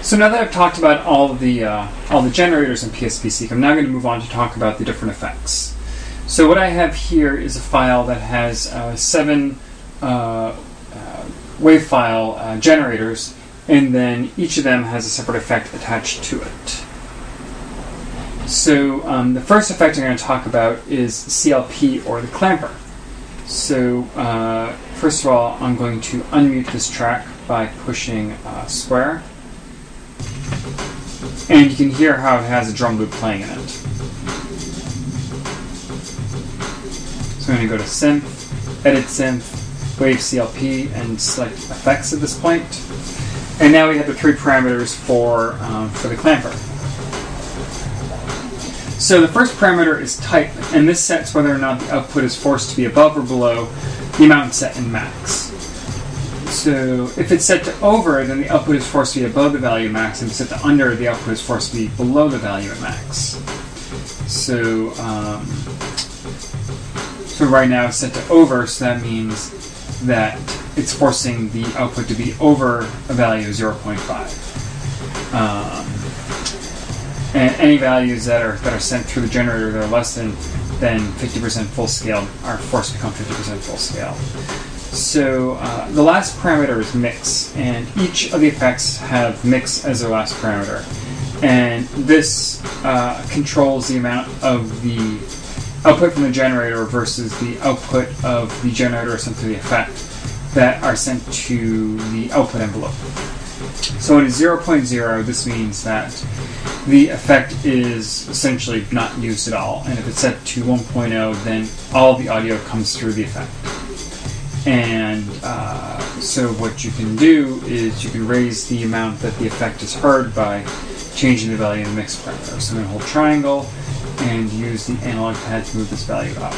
So now that I've talked about all the generators in PSPSeq, I'm now going to move on to talk about the different effects. So what I have here is a file that has 7 wave file generators, and then each of them has a separate effect attached to it. So the first effect I'm going to talk about is CLP, or the clamper. So first of all, I'm going to unmute this track by pushing square. And you can hear how it has a drum loop playing in it. So I'm going to go to Synth, Edit Synth, Wave CLP, and select Effects at this point. And now we have the 3 parameters for the clamper. So the first parameter is type, and this sets whether or not the output is forced to be above or below the amount set in max. So if it's set to over, then the output is forced to be above the value of max, and if it's set to under, the output is forced to be below the value of max. So, so right now it's set to over, so that means that it's forcing the output to be over a value of 0.5. And any values that are sent through the generator that are less than 50% full scale are forced to become 50% full scale. So the last parameter is mix, and each of the effects have mix as their last parameter. And this controls the amount of the output from the generator versus the output of the generator sent through the effect that are sent to the output envelope. So when it's 0.0, this means that the effect is essentially not used at all. And if it's set to 1.0, then all the audio comes through the effect. And so what you can do is you can raise the amount that the effect is heard by changing the value of the mix parameter. So I'm going to hold triangle and use the analog pad to move this value up.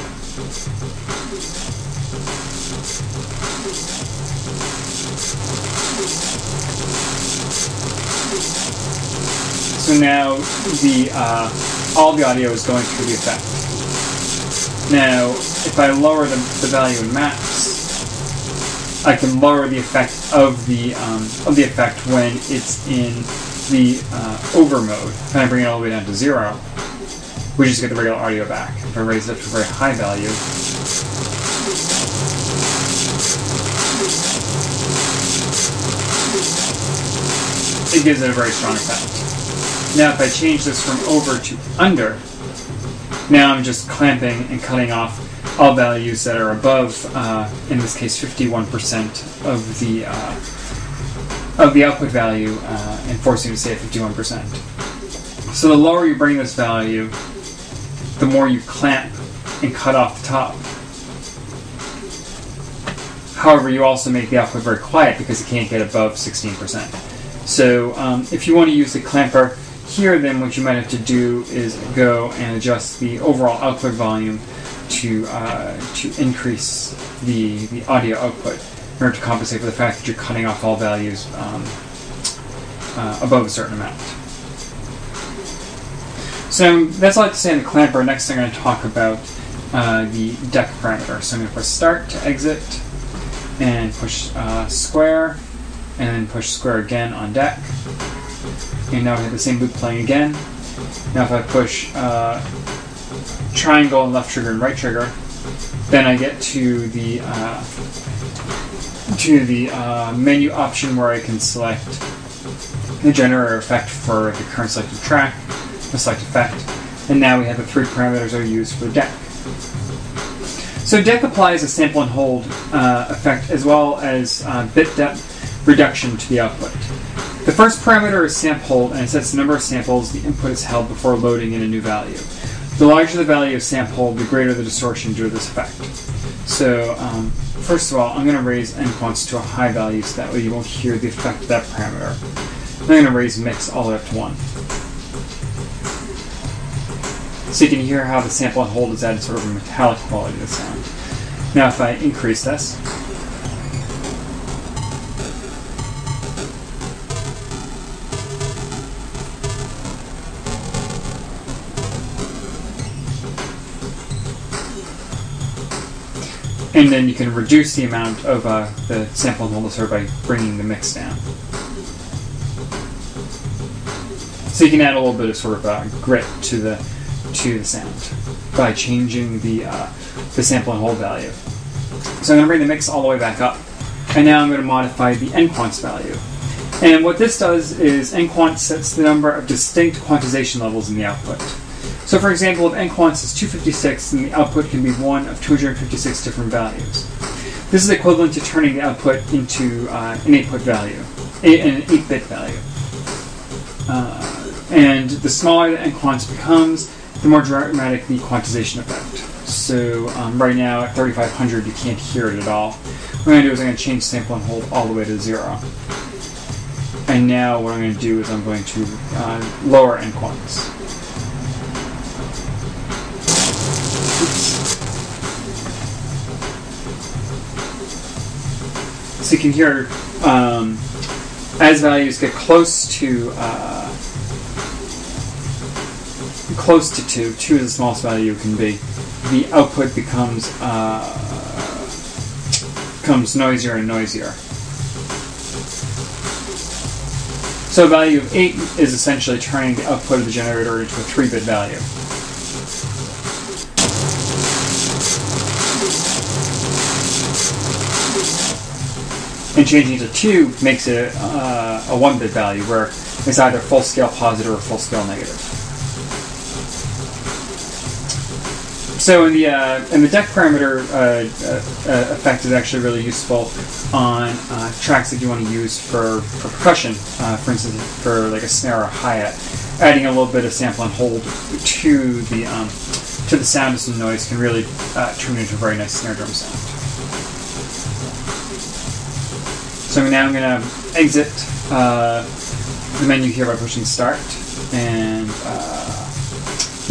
So now all the audio is going through the effect. Now, if I lower the value in max, I can lower the effect of the effect when it's in the over mode. And I bring it all the way down to 0, we just get the regular audio back. If I raise it to a very high value, it gives it a very strong effect. Now if I change this from over to under, now I'm just clamping and cutting off all values that are above, in this case 51% of the output value, and forcing it to stay at 51%. So the lower you bring this value, the more you clamp and cut off the top. However, you also make the output very quiet because it can't get above 16%. So if you want to use the clamper here, then what you might have to do is go and adjust the overall output volume to increase the audio output in order to compensate for the fact that you're cutting off all values above a certain amount. So that's all I have to say on the clamper. Next I'm going to talk about the DEC parameter. So I'm going to press start to exit and push square, and then push square again on DEC. And now we have the same loop playing again. Now if I push triangle and left trigger and right trigger, then I get to the menu option where I can select the generator effect for the current selected track, the select effect, and now we have the 3 parameters that are used for DEC. So DEC applies a sample and hold effect as well as bit depth reduction to the output. The first parameter is sample hold, and it sets the number of samples the input is held before loading in a new value. The larger the value of sample hold, the greater the distortion due to this effect. So first of all, I'm going to raise endpoints to a high value so that way you won't hear the effect of that parameter. I'm going to raise mix all the way up to 1. So you can hear how the sample and hold has added sort of a metallic quality to the sound. Now if I increase this, and then you can reduce the amount of the sample and hold by bringing the mix down. So you can add a little bit of sort of grit to the sound by changing the sample and hold value. So I'm going to bring the mix all the way back up, and now I'm going to modify the nquants value. And what this does is nquants sets the number of distinct quantization levels in the output. So for example, if nquants is 256, then the output can be one of 256 different values. This is equivalent to turning the output into an 8-bit value, and the smaller the nquants becomes, the more dramatic the quantization effect. So right now at 3500, you can't hear it at all. What I'm going to do is I'm going to change sample and hold all the way to 0. And now what I'm going to do is I'm going to lower nquants. So you can hear as values get close to 2, 2 is the smallest value it can be, the output becomes noisier and noisier. So a value of 8 is essentially turning the output of the generator into a 3-bit value. And changing to 2 makes it a 1-bit value, where it's either full scale positive or full scale negative. So in the DEC parameter effect is actually really useful on tracks that you want to use for percussion, for instance, for like a snare or a hi-hat. Adding a little bit of sample and hold to the sound of some noise can really turn it into a very nice snare drum sound. So now I'm going to exit the menu here by pushing Start and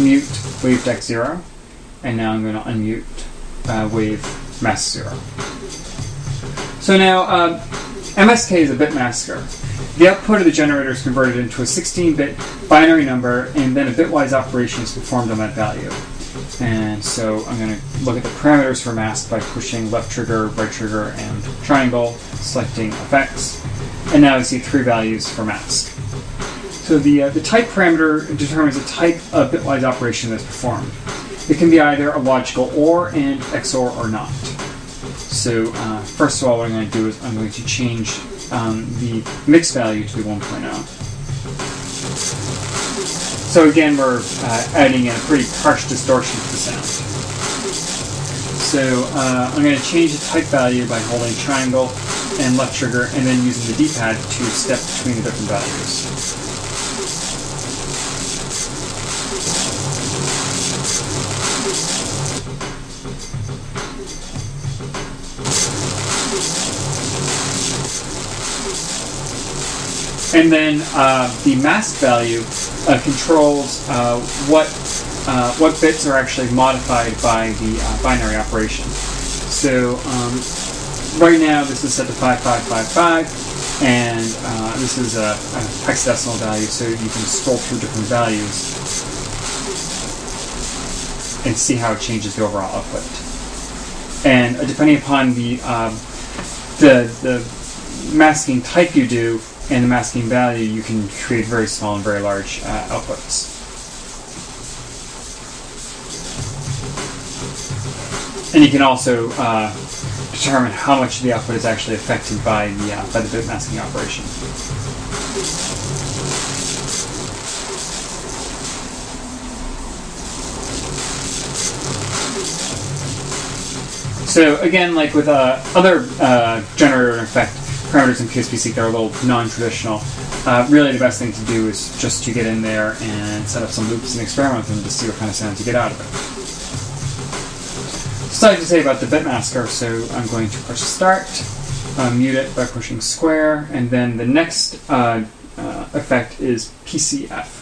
mute wave deck 0. And now I'm going to unmute wave mask 0. So now MSK is a bitmasker. The output of the generator is converted into a 16-bit binary number, and then a bitwise operation is performed on that value. And so I'm going to look at the parameters for mask by pushing left trigger, right trigger, and triangle, selecting effects. And now I see 3 values for mask. So the type parameter determines the type of bitwise operation that's performed. It can be either a logical OR and XOR or not. So first of all, what I'm going to do is I'm going to change the mix value to be 1.0. So again, we're adding in a pretty harsh distortion to the sound. So I'm going to change the type value by holding triangle and left trigger, and then using the D-pad to step between the different values. And then the mask value controls what bits are actually modified by the binary operation. So right now this is set to 5555, and this is a hexadecimal value, so you can scroll through different values and see how it changes the overall output. And depending upon the masking type you do and the masking value, you can create very small and very large outputs. And you can also determine how much of the output is actually affected by the bit masking operation. So again, like with other generator effect parameters in PSPSeq that are a little non-traditional, really the best thing to do is just to get in there and set up some loops and experiment with them to see what kind of sounds you get out of it. So I have to say about the bitmasker, so I'm going to push start, mute it by pushing square, and then the next effect is PCF.